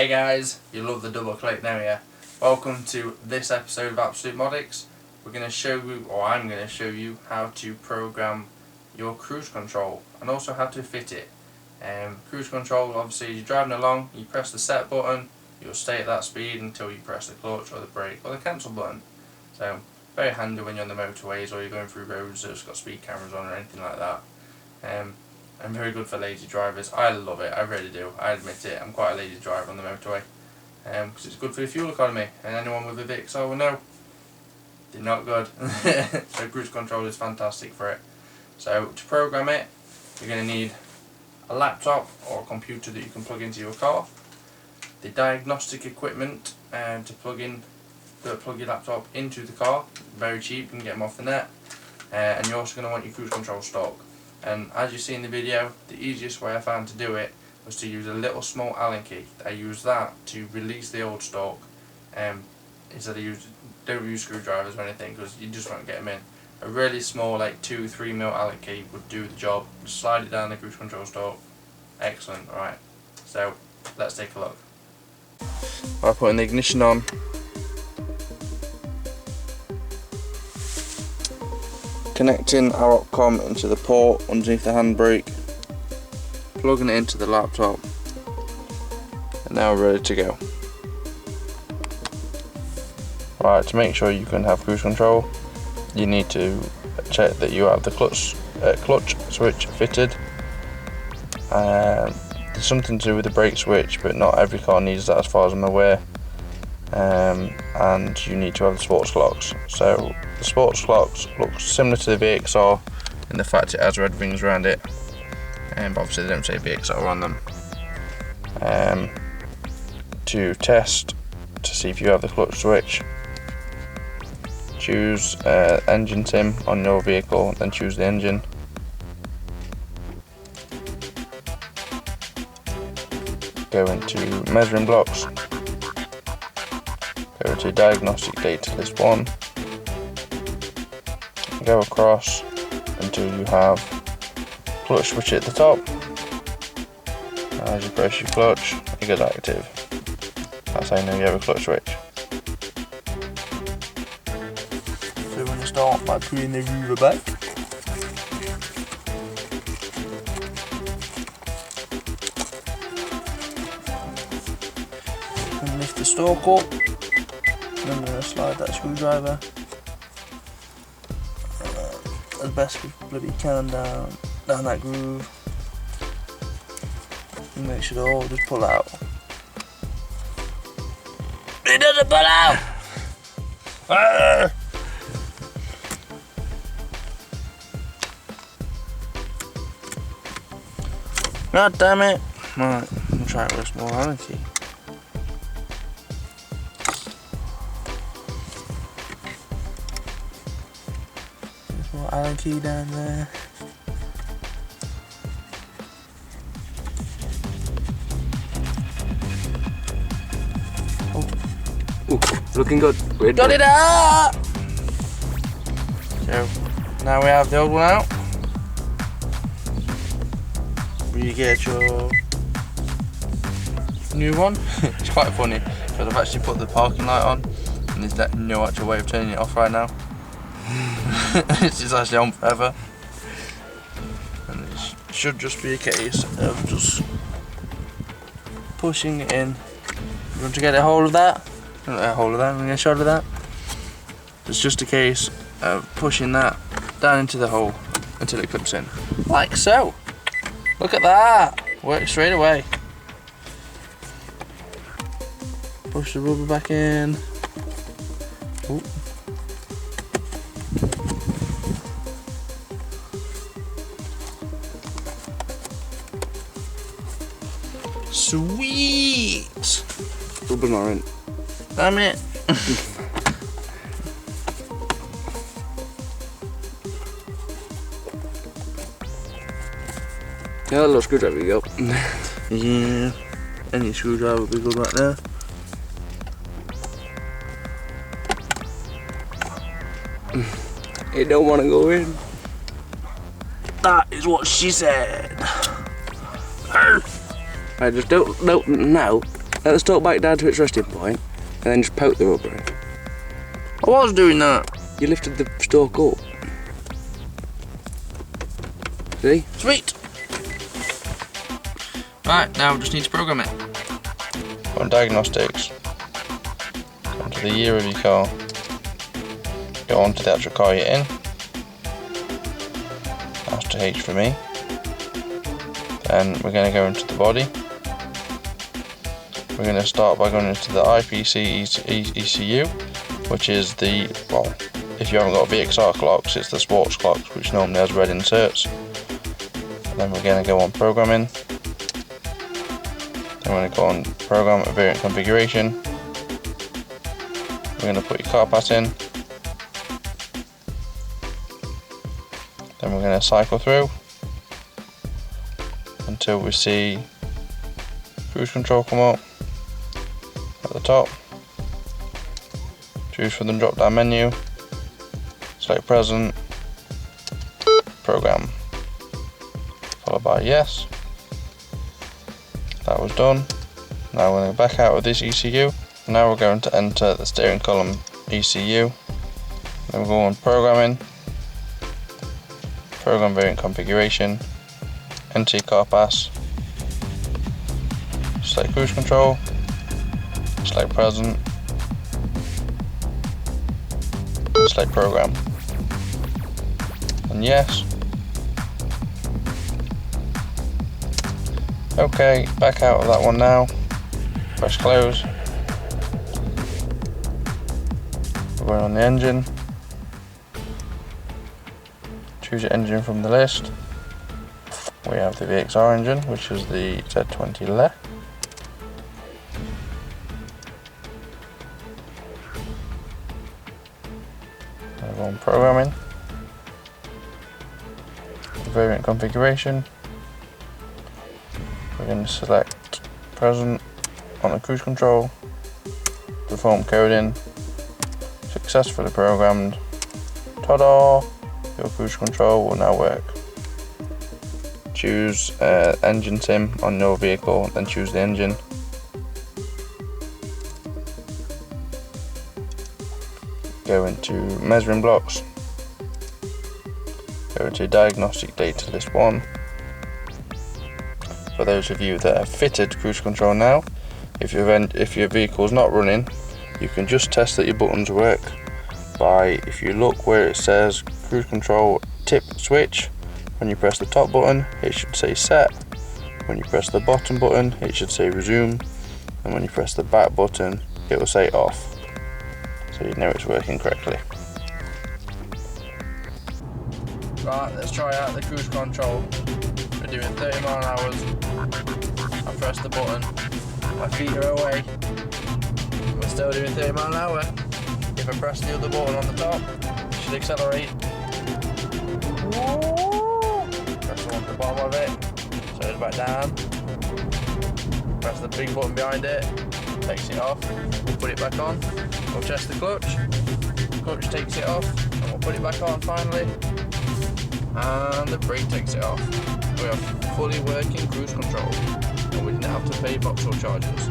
Hey guys, you love the double click, now yeah. Welcome to this episode of Absolute Modics. We're going to show you, or I'm going to show you, how to program your cruise control and also how to fit it. Cruise control, obviously, as you're driving along, you press the set button, you'll stay at that speed until you press the clutch or the brake or the cancel button. So, very handy when you're on the motorways or you're going through roads that's got speed cameras on or anything like that. And very good for lazy drivers. I love it, I really do, I admit it. I'm quite a lazy driver on the motorway because it's good for the fuel economy, and anyone with a vauxhall will know they're not good. So cruise control is fantastic for it. So to program it, you're going to need a laptop or a computer that you can plug into your car, the diagnostic equipment to plug your laptop into the car, very cheap, you can get them off the net, and you're also going to want your cruise control stock. And as you see in the video, the easiest way I found to do it was to use a little small Allen key. I used that to release the old stock instead of don't use screwdrivers or anything because you just won't get them in. A really small, like 2-3mm Allen key would do the job. Just slide it down the cruise control stock. Excellent. Alright, so let's take a look. By putting the ignition on, connecting our Opcom into the port underneath the handbrake, plugging it into the laptop, and now we're ready to go. Right, to make sure you can have cruise control, you need to check that you have the clutch switch fitted. There's something to do with the brake switch, but not every car needs that as far as I'm aware. And you need to have the sports clocks. So the sports clocks look similar to the VXR in the fact it has red rings around it, but obviously they don't say VXR on them. To test to see if you have the clutch switch, choose engine sim on your vehicle, then choose the engine. Go into measuring blocks, go to diagnostic data list 1, go across until you have clutch switch at the top. As you press your clutch, it goes active. That's how you know you have a clutch switch. So when you start by putting the ruler back, and lift the stalk up, and I'm going to slide that screwdriver as best we bloody can down that groove, and make sure the hole just pull out. It doesn't pull out! God damn it! Right, I'll try it with a small Allen key. Small Allen key down there. Ooh, looking good. Got it out! So, now we have the old one out. You get your new one. It's quite funny because I've actually put the parking light on and there's no actual way of turning it off right now. It's just actually on forever. And it should just be a case of just pushing it in. You want to get a hold of that? I'm going to get a shot of that. It's just a case of pushing that down into the hole until it clips in. Like so. Look at that! Works straight away. Push the rubber back in. Ooh. Sweet! Rubber not in. Damn it! Yeah, a little screwdriver you go. Yeah, any screwdriver would be good right there. It don't want to go in. That is what she said. I just don't know. Let the stalk back down to its resting point, and then just poke the rubber in. I was doing that. You lifted the stalk up. See? Sweet. Right, now we just need to program it. On diagnostics, come to the year of your car, go on to the actual car you're in, that's to H for me, then we're going to go into the body. We're going to start by going into the IPC ECU, which is the, well, if you haven't got VXR clocks, it's the sports clocks, which normally has red inserts. And then we're going to go on programming. Then we're going to go on program a variant configuration. We're going to put your car pass in. Then we're going to cycle through until we see cruise control come up at the top. Choose from the drop down menu, select present, program, followed by yes. That was done. Now we're going to back out of this ECU. Now we're going to enter the steering column ECU. Then we'll go on programming, program variant configuration, enter car pass, select cruise control, select present, and select program, and yes. Okay, back out of that one now, press close. We're going on the engine, choose your engine from the list. We have the VXR engine, which is the Z20 Le. We're on programming, variant configuration. We're going to select present on the cruise control, perform coding, successfully programmed. Ta-da! Your cruise control will now work. Choose engine sim on your vehicle, then choose the engine. Go into measuring blocks, go into diagnostic data list 1. For those of you that have fitted cruise control now, if your vehicle is not running, you can just test that your buttons work by, if you look where it says cruise control tip switch, when you press the top button it should say set, when you press the bottom button it should say resume, and when you press the back button it will say off, so you know it's working correctly. Right, let's try out the cruise control. We're doing 30 mile an hour. I press the button, my feet are away. We're still doing 30 mile an hour. If I press the other button on the top, it should accelerate. Press the one at the bottom of it, so it's back down. Press the big button behind it, takes it off. We'll put it back on. We'll test the clutch. Clutch takes it off, and we'll put it back on finally. And the brake takes it off. We have fully working cruise control, and we didn't have to pay vauxhall charges.